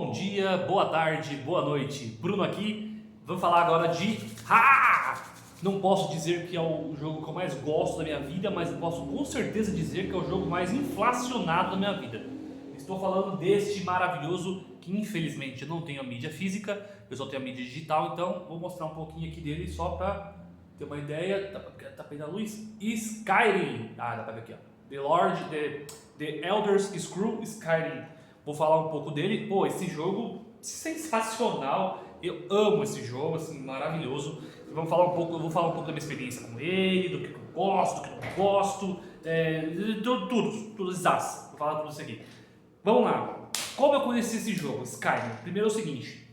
Bom dia, boa tarde, boa noite. Bruno aqui. Vamos falar agora de... Não posso dizer que é o jogo que eu mais gosto da minha vida, mas posso com certeza dizer que é o jogo mais inflacionado da minha vida. Estou falando deste maravilhoso que infelizmente eu não tenho a mídia física, eu só tenho a mídia digital, então vou mostrar um pouquinho aqui dele só para ter uma ideia. Tá pegando a luz? Skyrim. Dá pra ver aqui, ó. The Elder Scrolls Skyrim. Vou falar um pouco dele. Pô, esse jogo sensacional. Eu amo esse jogo, assim, maravilhoso. Vamos falar um pouco, eu vou falar um pouco da minha experiência com ele, do que eu gosto, do que eu não gosto, tudo exato. Vou falar tudo isso aqui. Vamos lá. Como eu conheci esse jogo, Skyrim? Primeiro é o seguinte,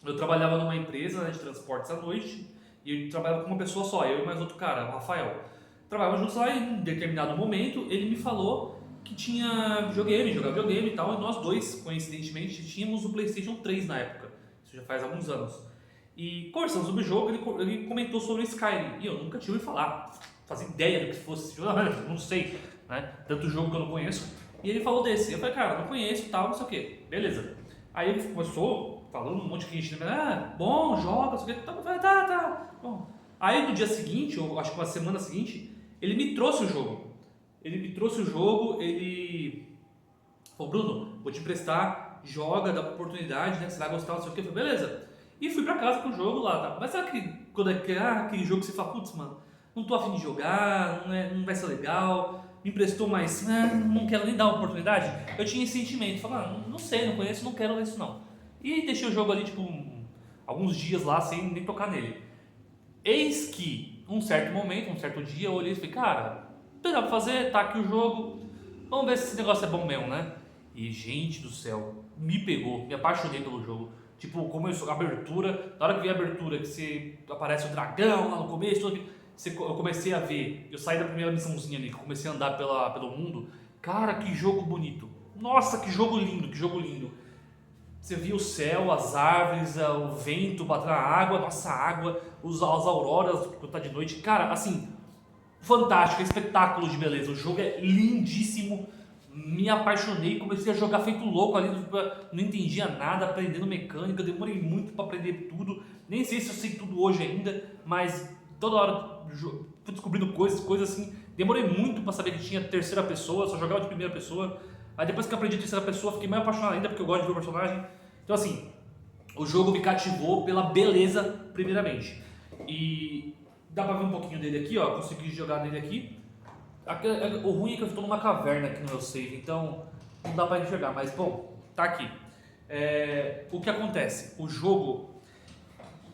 eu trabalhava numa empresa, né, de transportes à noite e eu trabalhava com uma pessoa só, eu e mais outro cara, o Rafael. Trabalhava juntos lá e em determinado momento ele me falou que tinha videogame, jogava videogame e tal, e nós dois, coincidentemente, tínhamos o PlayStation 3 na época, isso já faz alguns anos. E conversando sobre o jogo, ele comentou sobre o Skyrim, e eu nunca tinha ouvido falar, fazia ideia do que fosse esse jogo, não sei, né, tanto jogo que eu não conheço. E ele falou desse, eu falei, cara, não conheço e tal, não sei o que, beleza. Aí ele começou falando um monte de gente, bom, joga, não sei o que, tá, bom. Aí no dia seguinte, ou acho que na semana seguinte, ele me trouxe o jogo. Ele falou, Bruno, vou te emprestar, joga, dá oportunidade, né, você vai gostar, não sei o que, eu falei, beleza. E fui pra casa com o jogo lá, tá. Mas sabe que quando aquele jogo que você fala, putz, mano, não tô afim de jogar, não vai ser legal, me emprestou, mas não quero nem dar uma oportunidade. Eu tinha esse sentimento, falava, não sei, não conheço, não quero isso não. E deixei o jogo ali, tipo, alguns dias lá sem nem tocar nele. Eis que, um certo momento, um certo dia, eu olhei e falei, cara, não tem nada pra fazer, tá aqui o jogo, vamos ver se esse negócio é bom mesmo, né? E, gente do céu, me pegou, me apaixonei pelo jogo. Tipo, começou a abertura, na hora que veio a abertura, que você aparece o dragão lá no começo, eu comecei a ver, eu saí da primeira missãozinha ali, que eu comecei a andar pelo mundo. Cara, que jogo bonito. Nossa, que jogo lindo, que jogo lindo. Você via o céu, as árvores, o vento batendo na água, nossa água, as auroras quando tá de noite. Cara, assim, fantástico, espetáculo de beleza. O jogo é lindíssimo. Me apaixonei, comecei a jogar feito louco ali, não entendia nada, aprendendo mecânica, demorei muito para aprender tudo. Nem sei se eu sei tudo hoje ainda, mas toda hora fui descobrindo coisas assim. Demorei muito para saber que tinha terceira pessoa, só jogava de primeira pessoa. Aí depois que eu aprendi a terceira pessoa, fiquei mais apaixonado ainda porque eu gosto de ver o personagem. Então assim, o jogo me cativou pela beleza primeiramente. E dá pra ver um pouquinho dele aqui, ó, consegui jogar nele aqui. O ruim é que eu estou numa caverna aqui no meu save, então não dá pra enxergar, mas bom, tá aqui. O que acontece? O jogo,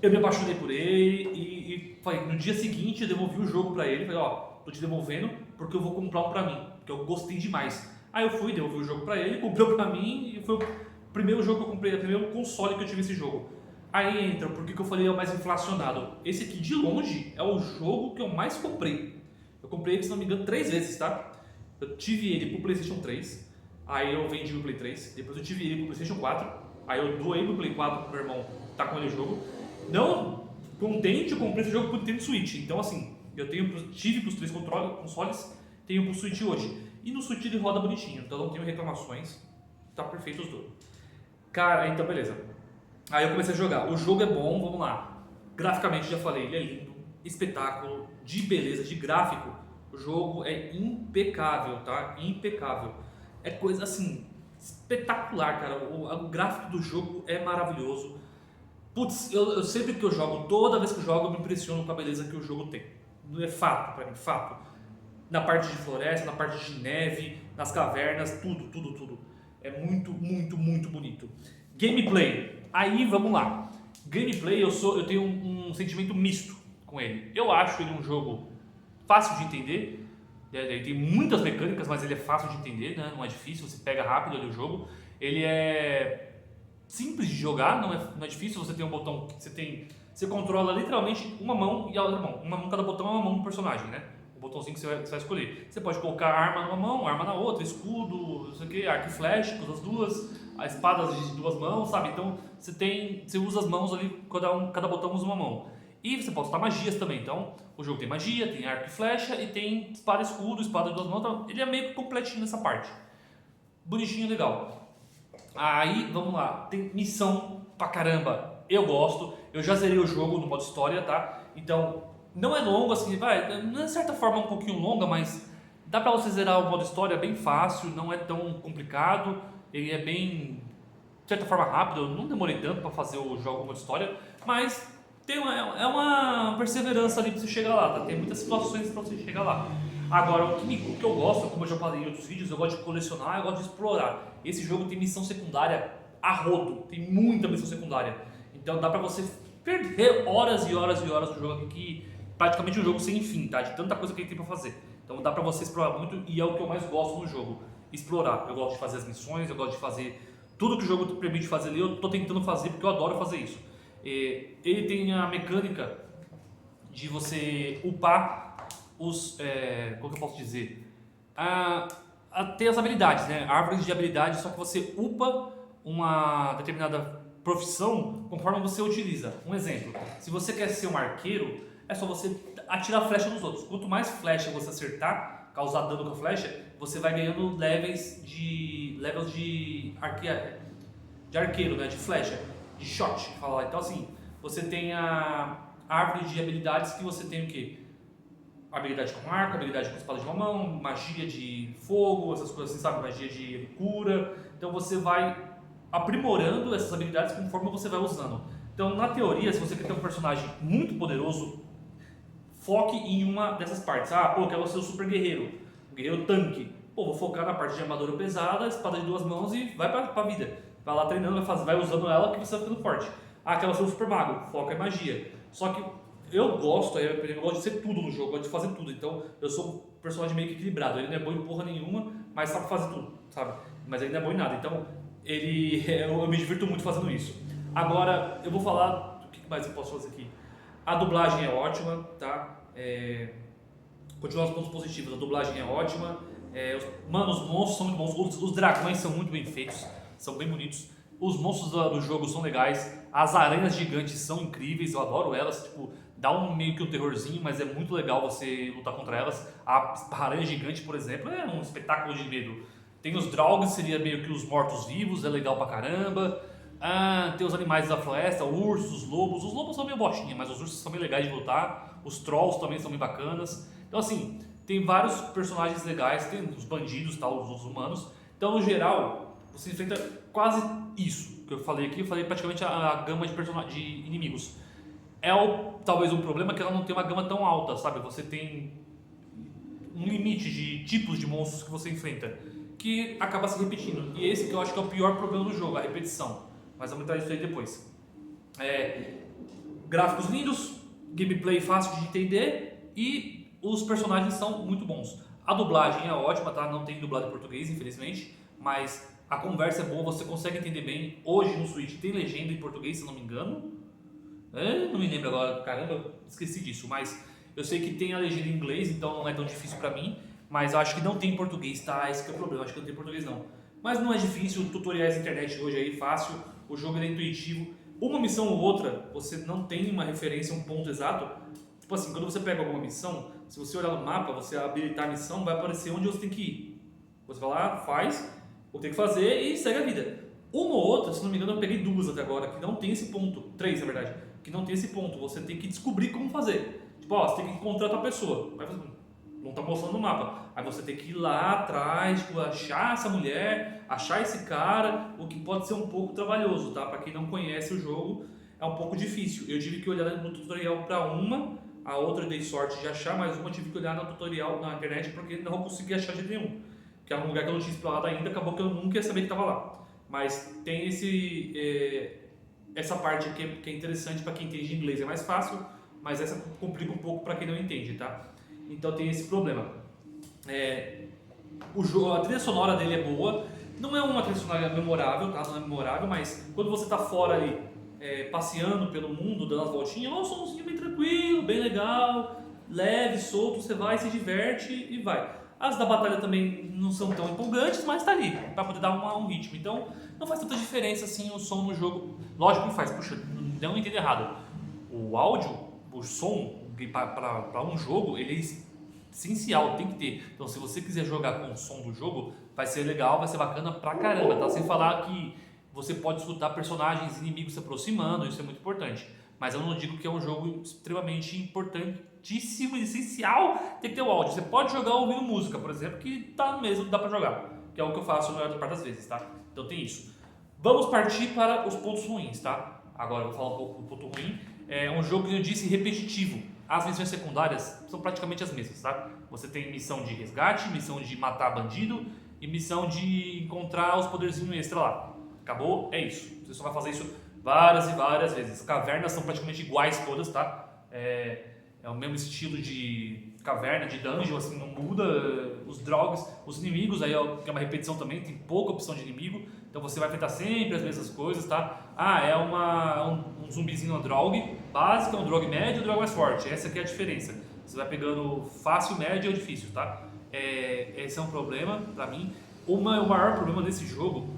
eu me apaixonei por ele e no dia seguinte eu devolvi o jogo pra ele. Falei, ó, tô te devolvendo porque eu vou comprar um pra mim, porque eu gostei demais. Aí eu fui, devolvi o jogo pra ele, comprei pra mim e foi o primeiro jogo que eu comprei, o primeiro console que eu tive esse jogo. Aí entra, por que eu falei é o mais inflacionado? Esse aqui de longe é o jogo que eu mais comprei. Eu comprei ele, se não me engano, 3 vezes, tá? Eu tive ele pro PlayStation 3, aí eu vendi o Play 3, depois eu tive ele pro PlayStation 4, aí eu doei pro Play 4 pro meu irmão, tá com ele o jogo. Não contente, eu comprei esse jogo pro Nintendo Switch, então assim, tive pros 3 consoles, tenho pro Switch hoje. E no Switch ele roda bonitinho, então não tenho reclamações, tá perfeito os dois. Cara, então beleza. Aí eu comecei a jogar, o jogo é bom, vamos lá. Graficamente, já falei, ele é lindo. Espetáculo, de beleza, de gráfico, o jogo é impecável, tá? Impecável. É coisa assim, espetacular, cara. O gráfico do jogo é maravilhoso. Putz, eu sempre que eu jogo, toda vez que eu jogo, eu me impressiono com a beleza que o jogo tem. É fato, pra mim, fato. Na parte de floresta, na parte de neve, nas cavernas, tudo. É muito, muito, muito bonito. Gameplay, aí vamos lá. Gameplay, eu tenho um sentimento misto com ele. Eu acho ele um jogo fácil de entender, ele tem muitas mecânicas, mas ele é fácil de entender, né? Não é difícil, você pega rápido ali o jogo. Ele é simples de jogar, não é difícil, você tem um botão que você controla literalmente uma mão e a outra mão. Uma mão, cada botão é uma mão do personagem, né? O botãozinho que você vai escolher. Você pode colocar arma numa mão, arma na outra, escudo, não sei o que, arco e flecha, com as duas, a espada de 2 mãos, sabe? Então você usa as mãos ali, cada botão usa uma mão. E você pode usar magias também, então o jogo tem magia, tem arco e flecha e tem espada e escudo de 2 mãos, então ele é meio que completinho nessa parte. Bonitinho, legal. Aí, vamos lá, tem missão pra caramba. Eu gosto, eu já zerei o jogo no modo história, tá? Então, não é longo assim, vai, de certa forma um pouquinho longa, mas dá pra você zerar o modo história bem fácil, não é tão complicado, ele é bem, de certa forma rápido, eu não demorei tanto pra fazer o jogo no modo história, mas é uma perseverança ali pra você chegar lá, tá? Tem muitas situações pra você chegar lá. Agora, o que eu gosto, como eu já falei em outros vídeos, eu gosto de colecionar, eu gosto de explorar. Esse jogo tem missão secundária a rodo, tem muita missão secundária. Então dá pra você perder horas e horas e horas no jogo aqui, que praticamente um jogo sem fim, tá? De tanta coisa que ele tem pra fazer. Então dá pra você explorar muito e é o que eu mais gosto no jogo, explorar. Eu gosto de fazer as missões, eu gosto de fazer tudo que o jogo permite fazer ali, eu tô tentando fazer porque eu adoro fazer isso. Ele tem a mecânica de você upar como que eu posso dizer? Ter as habilidades, né? Árvores de habilidades, só que você upa uma determinada profissão conforme você utiliza. Um exemplo, se você quer ser um arqueiro, é só você atirar flecha nos outros. Quanto mais flecha você acertar, causar dano com a flecha, você vai ganhando levels de arqueiro, né? De flecha, de shot, que fala lá. Então assim, você tem a árvore de habilidades que você tem o quê? Habilidade com arco, habilidade com espada de uma mão, magia de fogo, essas coisas assim, sabe? Magia de cura. Então você vai aprimorando essas habilidades conforme você vai usando. Então, na teoria, se você quer ter um personagem muito poderoso, foque em uma dessas partes. Pô, eu quero ser o super guerreiro, o guerreiro tanque. Pô, vou focar na parte de armadura pesada, espada de duas mãos e vai pra vida. Vai lá treinando, vai usando ela que você vai ficando forte. Quero ser o super mago, foca em magia. Só que eu gosto de ser tudo no jogo, eu gosto de fazer tudo. Então, eu sou um personagem meio que equilibrado. Ele não é bom em porra nenhuma, mas sabe fazer tudo, sabe? Mas ele não é bom em nada. Então, eu me divirto muito fazendo isso. Agora, eu vou falar do que mais eu posso fazer aqui. A dublagem é ótima, tá? Continuar os pontos positivos. A dublagem é ótima. Os monstros são muito bons. Os dragões são muito bem feitos, são bem bonitos. Os monstros do jogo são legais. As aranhas gigantes são incríveis, eu adoro elas. Tipo, dá meio que um terrorzinho, mas é muito legal você lutar contra elas. A aranha gigante, por exemplo, é um espetáculo de medo. Tem os Draugr, seria meio que os mortos-vivos, é legal pra caramba. Tem os animais da floresta, ursos, lobos. Os lobos são meio bostinha, mas os ursos são bem legais de lutar. Os trolls também são bem bacanas. Então assim, tem vários personagens legais, tem os bandidos, tal, os humanos. Então no geral, você enfrenta quase isso que eu falei aqui. Eu falei praticamente a gama de inimigos. Talvez um problema que ela não tem uma gama tão alta, sabe? Você tem um limite de tipos de monstros que você enfrenta, que acaba se repetindo. E esse que eu acho que é o pior problema do jogo, a repetição. Mas vamos entrar nisso aí depois. Gráficos lindos, gameplay fácil de entender e os personagens são muito bons. A dublagem é ótima, tá? Não tem dublado em português, infelizmente, mas a conversa é boa, você consegue entender bem. Hoje no Switch tem legenda em português, se não me engano. Não me lembro agora, caramba, esqueci disso, mas eu sei que tem a legenda em inglês, então não é tão difícil pra mim. Mas eu acho que não tem em português, tá? Esse que é o problema, acho que não tem em português não. Mas não é difícil, tutoriais na internet hoje aí, fácil, o jogo é intuitivo. Uma missão ou outra, você não tem uma referência, um ponto exato. Tipo assim, quando você pega alguma missão, se você olhar no mapa, você habilitar a missão, vai aparecer onde você tem que ir. Você vai lá, faz o que tem que fazer e segue a vida. Uma ou outra, se não me engano, eu peguei duas até agora, que não tem esse ponto. 3, na verdade, que não tem esse ponto. Você tem que descobrir como fazer. Tipo, você tem que encontrar outra pessoa. Não tá mostrando no mapa. Aí você tem que ir lá atrás, tipo, achar essa mulher, achar esse cara, o que pode ser um pouco trabalhoso, tá? Pra quem não conhece o jogo, é um pouco difícil. Eu tive que olhar no tutorial pra uma, a outra eu dei sorte de achar, mas uma eu tive que olhar no tutorial na internet porque não consegui achar de nenhum. Que é um lugar que eu não tinha explorado ainda, acabou que eu nunca ia saber que tava lá. Mas tem essa parte aqui que é interessante pra quem entende inglês, é mais fácil, mas essa complica um pouco pra quem não entende, tá? Então tem esse problema. A trilha sonora dele é boa, não é uma trilha sonora memorável, tá? Não é memorável, mas quando você tá fora ali, passeando pelo mundo, dando as voltinhas, é um somzinho bem tranquilo, bem legal, leve, solto, você vai, se diverte e vai. As da batalha também não são tão empolgantes, mas tá ali, pra poder dar um ritmo. Então não faz tanta diferença assim o som no jogo. Lógico que faz, puxa, não entendo errado. O áudio, o som, para um jogo, ele é essencial, tem que ter. Então se você quiser jogar com o som do jogo, vai ser legal, vai ser bacana pra caramba, tá? Sem falar que você pode escutar personagens inimigos se aproximando, isso é muito importante. Mas eu não digo que é um jogo extremamente importantíssimo e essencial ter que ter o áudio. Você pode jogar ouvindo música, por exemplo, que tá mesmo, dá pra jogar. Que é o que eu faço na maior parte das vezes, tá? Então tem isso. Vamos partir para os pontos ruins, tá? Agora eu vou falar um pouco do ponto ruim. É um jogo que eu disse repetitivo. As missões secundárias são praticamente as mesmas, tá? Você tem missão de resgate, missão de matar bandido e missão de encontrar os poderzinhos extra lá. Acabou? É isso. Você só vai fazer isso várias e várias vezes. Cavernas são praticamente iguais todas, tá? É o mesmo estilo de caverna, de dungeon, assim, não muda. Os drogs, os inimigos, aí é uma repetição também, tem pouca opção de inimigo. Então você vai enfrentar sempre as mesmas coisas, tá? É um zumbizinho, um drog básico, um drog médio e um drog mais forte. Essa aqui é a diferença. Você vai pegando fácil, médio ou difícil, tá? Esse é um problema pra mim. O maior problema desse jogo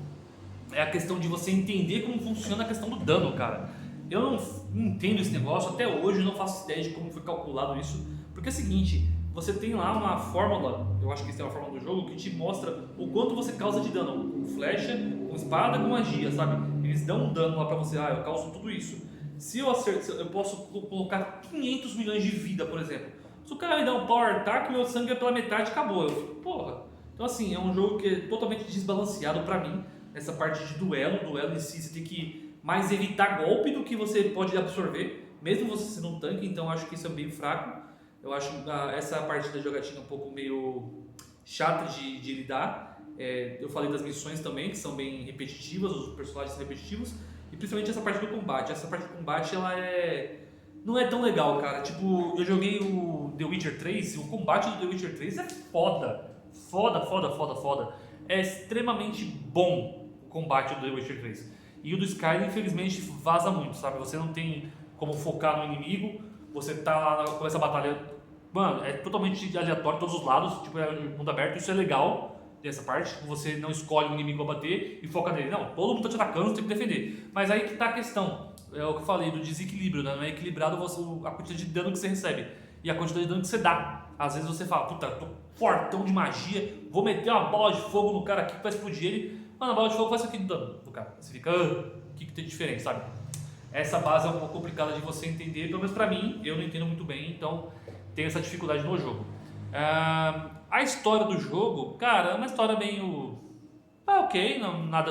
é a questão de você entender como funciona a questão do dano, cara. Eu não entendo esse negócio, até hoje eu não faço ideia de como foi calculado isso. Porque é o seguinte, você tem lá uma fórmula, eu acho que isso é uma fórmula do jogo, que te mostra o quanto você causa de dano com flecha, com espada, com magia, sabe? Eles dão um dano lá pra você, eu causo tudo isso. Se eu acerto, eu posso colocar 500 milhões de vida, por exemplo. Se o cara me dá um power attack, meu sangue é pela metade, acabou. Eu fico, porra. Então assim, é um jogo que é totalmente desbalanceado pra mim. Essa parte de duelo, em si você tem que mais evitar golpe do que você pode absorver, mesmo você sendo um tanque, então eu acho que isso é bem fraco. Eu acho essa parte da jogatina um pouco meio chata de lidar. Eu falei das missões também, que são bem repetitivas, os personagens são repetitivos, e principalmente essa parte do combate. Essa parte do combate, não é tão legal, cara. Tipo, eu joguei o The Witcher 3 e o combate do The Witcher 3 é foda. Foda. É extremamente bom o combate do The Witcher 3. E o do Skyrim, infelizmente, vaza muito, sabe? Você não tem como focar no inimigo, você tá lá, começa a batalha, mano, é totalmente aleatório, todos os lados, tipo, é mundo aberto, isso é legal, dessa parte, você não escolhe o inimigo a bater e foca nele, não, todo mundo tá te atacando, você tem que defender. Mas aí que tá a questão, é o que eu falei, do desequilíbrio, né? Não é equilibrado a quantidade de dano que você recebe e a quantidade de dano que você dá. Às vezes você fala, puta, tô fortão de magia, vou meter uma bola de fogo no cara aqui que vai explodir ele. Mano, a bola de fogo faz isso aqui de dano no cara. Você fica, o que tem de diferente, sabe? Essa base é um pouco complicada de você entender, pelo menos pra mim, eu não entendo muito bem, então tenho essa dificuldade no jogo. A história do jogo, cara, é uma história meio... ok, nada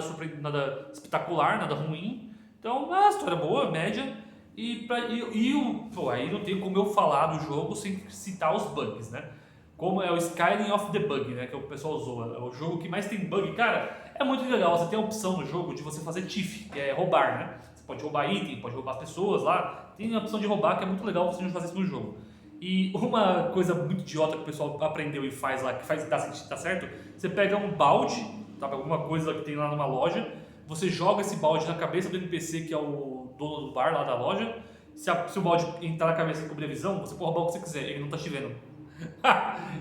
espetacular, nada ruim. Então, é uma história boa, média. Aí não tem como eu falar do jogo sem citar os bugs, né? Como é o Skyrim of the Bug, né? Que o pessoal zoa. É o jogo que mais tem bug. Cara, é muito legal. Você tem a opção no jogo de você fazer thief, que é roubar, né? Você pode roubar item, pode roubar pessoas lá. Tem a opção de roubar, que é muito legal você fazer isso no jogo. E uma coisa muito idiota que o pessoal aprendeu e faz lá, que dá certo, você pega um balde, sabe, alguma coisa que tem lá numa loja, você joga esse balde na cabeça do NPC, que é o dono do bar lá da loja. Se o balde entrar na cabeça e cobrir a visão, você pode roubar o que você quiser, ele não tá te vendo.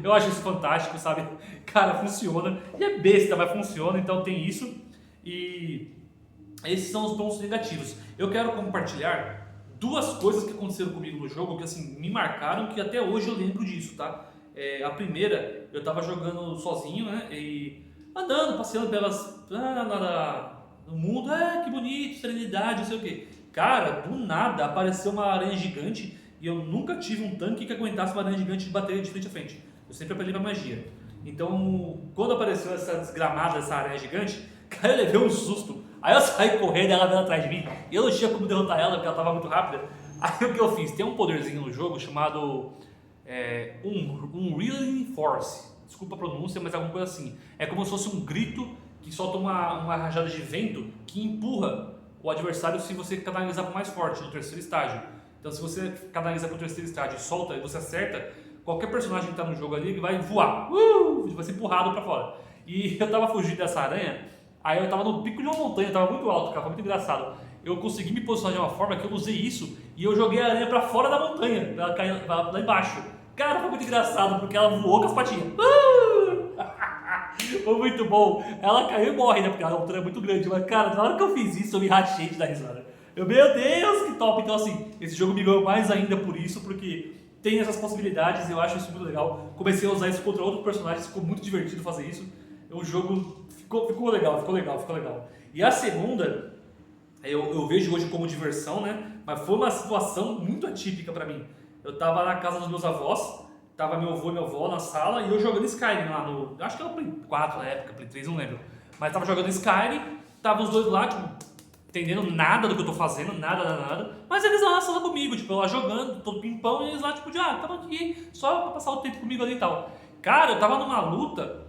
Eu acho isso fantástico, sabe? Cara, funciona. E é besta, mas funciona, então tem isso. E esses são os pontos negativos. Eu quero compartilhar duas coisas que aconteceram comigo no jogo que assim me marcaram, que até hoje eu lembro disso, tá? A primeira, eu tava jogando sozinho, né? E andando, passeando no mundo, que bonito, serenidade, não sei o que. Cara, do nada apareceu uma aranha gigante e eu nunca tive um tanque que aguentasse uma aranha gigante de bater de frente a frente. Eu sempre apelei pra magia. Então, quando apareceu essa desgramada, essa aranha gigante, cara, eu levei um susto. Aí eu saí correndo, ela veio atrás de mim. E eu não tinha como derrotar ela, porque ela tava muito rápida. Aí o que eu fiz? Tem um poderzinho no jogo chamado Unrealing Force. Desculpa a pronúncia, mas é alguma coisa assim. É como se fosse um grito que solta uma rajada de vento que empurra o adversário se você canalizar para mais forte, no terceiro estágio. Então, se você canaliza para o terceiro estágio e solta e você acerta, qualquer personagem que está no jogo ali ele vai voar, vai ser empurrado para fora. E eu tava fugindo dessa aranha, aí eu tava no pico de uma montanha, tava muito alto, cara, foi muito engraçado. Eu consegui me posicionar de uma forma que eu usei isso e eu joguei a aranha para fora da montanha, ela caiu lá embaixo. Cara, foi muito engraçado porque ela voou com as patinhas. Foi muito bom. Ela caiu e morre, né? Porque a altura é muito grande. Mas, cara, na hora que eu fiz isso, eu me rachei de dar risada. Meu Deus, que top! Então, assim, esse jogo me ganhou mais ainda por isso, porque tem essas possibilidades e eu acho isso muito legal. Comecei a usar isso contra outros personagens, ficou muito divertido fazer isso. O jogo ficou legal. E a segunda, eu vejo hoje como diversão, né? Mas foi uma situação muito atípica pra mim. Eu tava na casa dos meus avós, tava meu avô e minha avó na sala e eu jogando Skyrim lá no... Acho que era o Play 4 na época, Play 3, não lembro. Mas tava jogando Skyrim, tava os dois lá, tipo, entendendo nada do que eu tô fazendo, nada. Mas eles lá na sala comigo, tipo, eu lá jogando, todo pimpão, e eles lá, tipo, tava aqui, só pra passar o tempo comigo ali e tal. Cara, eu tava numa luta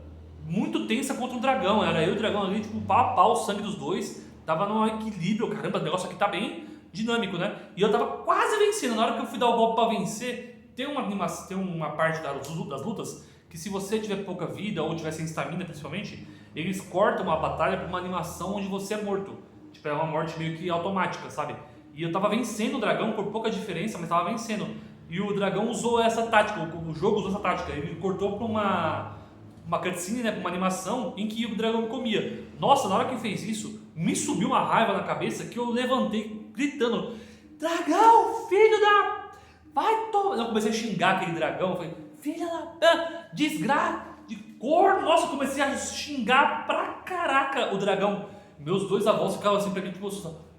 muito tensa contra um dragão, era eu e o dragão ali, tipo, pau a pau, o sangue dos dois, tava num equilíbrio, caramba, o negócio aqui tá bem dinâmico, né? E eu tava quase vencendo, na hora que eu fui dar o golpe pra vencer, tem uma parte das lutas que se você tiver pouca vida ou tiver sem estamina principalmente, eles cortam a batalha pra uma animação onde você é morto. Tipo, é uma morte meio que automática, sabe? E eu tava vencendo o dragão por pouca diferença, mas tava vencendo. E o dragão usou essa tática, o jogo usou essa tática. Ele cortou pra uma cutscene, né, pra uma animação em que o dragão me comia. Nossa, na hora que fez isso, me subiu uma raiva na cabeça que eu levantei gritando: dragão, filho da... Vai tomar... Eu comecei a xingar aquele dragão, eu falei: filha da... desgraça, de corno. Nossa, eu comecei a xingar pra caraca o dragão. Meus dois avós ficavam assim pra mim, tipo,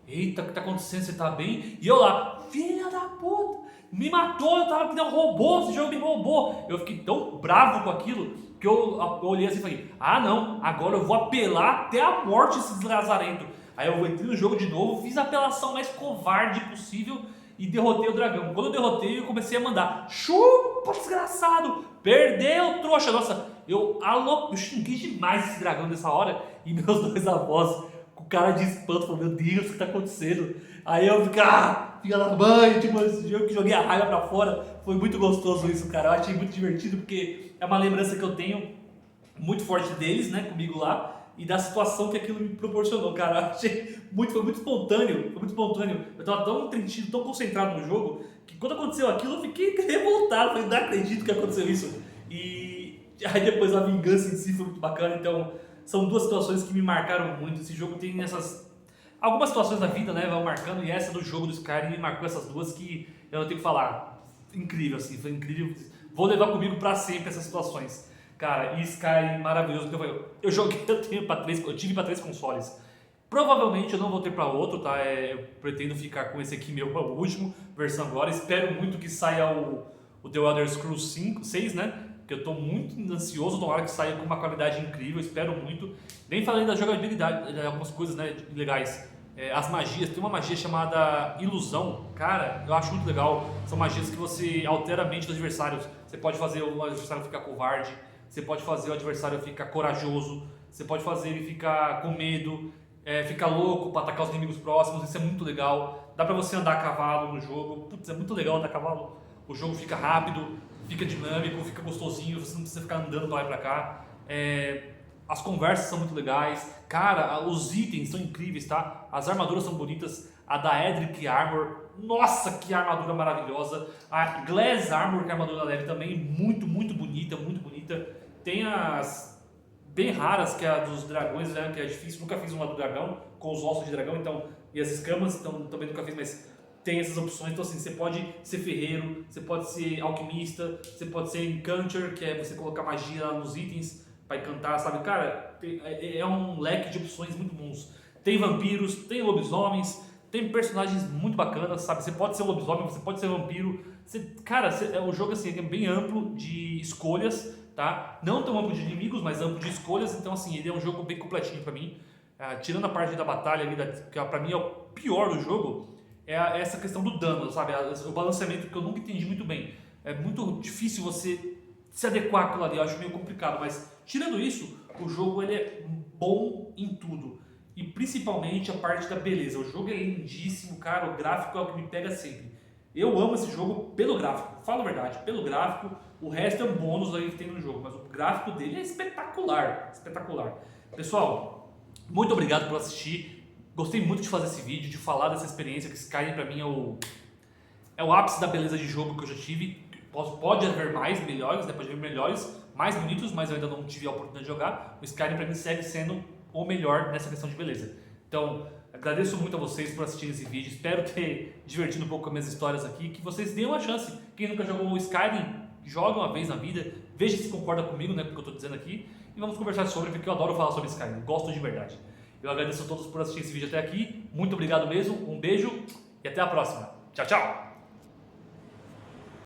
eita, o que tá acontecendo? Você tá bem? E eu lá, filha da puta, me matou, eu tava que nem um robô, esse jogo me roubou. Eu fiquei tão bravo com aquilo que eu olhei assim e falei: ah não, agora eu vou apelar até a morte esse lazarento. Aí eu entrei no jogo de novo, fiz a apelação mais covarde possível e derrotei o dragão. Quando eu derrotei, eu comecei a mandar: chupa, desgraçado, perdeu, trouxa. Nossa, eu xinguei demais esse dragão nessa hora. E meus dois avós, com cara de espanto, falaram: meu Deus, o que tá acontecendo? Aí eu fiquei, fica na mãe, tipo, esse jogo que joguei a raiva pra fora. Foi muito gostoso isso, cara. Eu achei muito divertido, porque é uma lembrança que eu tenho muito forte deles, né, comigo lá. E da situação que aquilo me proporcionou, cara. Eu achei foi muito espontâneo, Eu tava tão entretido, tão concentrado no jogo, que quando aconteceu aquilo eu fiquei revoltado. Falei: não acredito que aconteceu isso. E aí depois a vingança em si foi muito bacana. Então são duas situações que me marcaram muito. Esse jogo tem algumas situações da vida, né, vão marcando, e essa do jogo do Skyrim me marcou essas duas que eu não tenho que falar. Incrível, assim, foi incrível. Vou levar comigo pra sempre essas situações. Cara, e Skyrim maravilhoso. Eu joguei, eu tive pra 3 consoles. Provavelmente eu não vou ter pra outro, tá? Eu pretendo ficar com esse aqui, meu último versão agora. Espero muito que saia o The Elder Scrolls 6, né? Que eu tô muito ansioso, tomara que saia com uma qualidade incrível, espero muito. Nem falei da jogabilidade, de algumas coisas, né, legais. As magias, tem uma magia chamada ilusão, cara, eu acho muito legal. São magias que você altera a mente dos adversários. Você pode fazer o adversário ficar covarde, você pode fazer o adversário ficar corajoso, você pode fazer ele ficar com medo, ficar louco para atacar os inimigos próximos. Isso é muito legal. Dá pra você andar a cavalo no jogo, putz, é muito legal andar a cavalo. O jogo fica rápido, fica dinâmico, fica gostosinho, você não precisa ficar andando pra lá e pra cá. As conversas são muito legais. Cara, os itens são incríveis, tá? As armaduras são bonitas. A da Edric Armor, nossa, que armadura maravilhosa. A Glass Armor, que é a armadura leve também, muito, muito bonita, muito bonita. Tem as bem raras, que é a dos dragões, né? Que é difícil, nunca fiz uma do dragão, com os ossos de dragão, então, e as escamas, então também nunca fiz, mas tem essas opções. Então assim, você pode ser ferreiro, você pode ser alquimista, você pode ser encanter, que é você colocar magia nos itens para encantar, sabe? Cara, é um leque de opções muito bons. Tem vampiros, tem lobisomens, tem personagens muito bacanas, sabe? Você pode ser um lobisomem, você pode ser vampiro. Cara, o jogo assim, é bem amplo de escolhas, tá? Não tão amplo de inimigos, mas amplo de escolhas. Então assim, ele é um jogo bem completinho pra mim. Tirando a parte da batalha ali, que pra mim é o pior do jogo, é essa questão do dano, sabe? O balanceamento que eu nunca entendi muito bem. É muito difícil você se adequar àquilo ali, eu acho meio complicado. Mas tirando isso, o jogo ele é bom em tudo. E principalmente a parte da beleza. O jogo é lindíssimo, cara. O gráfico é o que me pega sempre. Eu amo esse jogo pelo gráfico, falo a verdade, pelo gráfico. O resto é um bônus aí que tem no jogo, mas o gráfico dele é espetacular, espetacular. Pessoal, muito obrigado por assistir. Gostei muito de fazer esse vídeo, de falar dessa experiência, que Skyrim pra mim é o ápice da beleza de jogo que eu já tive. Pode haver mais melhores, né? Pode haver melhores, mais bonitos, mas eu ainda não tive a oportunidade de jogar. O Skyrim pra mim segue sendo o melhor nessa questão de beleza. Então, agradeço muito a vocês por assistirem esse vídeo. Espero ter divertido um pouco com as minhas histórias aqui. Que vocês deem uma chance. Quem nunca jogou o Skyrim, joga uma vez na vida. Veja se concorda comigo, né? Porque eu tô dizendo aqui. E vamos conversar sobre, porque eu adoro falar sobre Skyrim. Gosto de verdade. Eu agradeço a todos por assistir esse vídeo até aqui. Muito obrigado mesmo, um beijo e até a próxima. Tchau, tchau!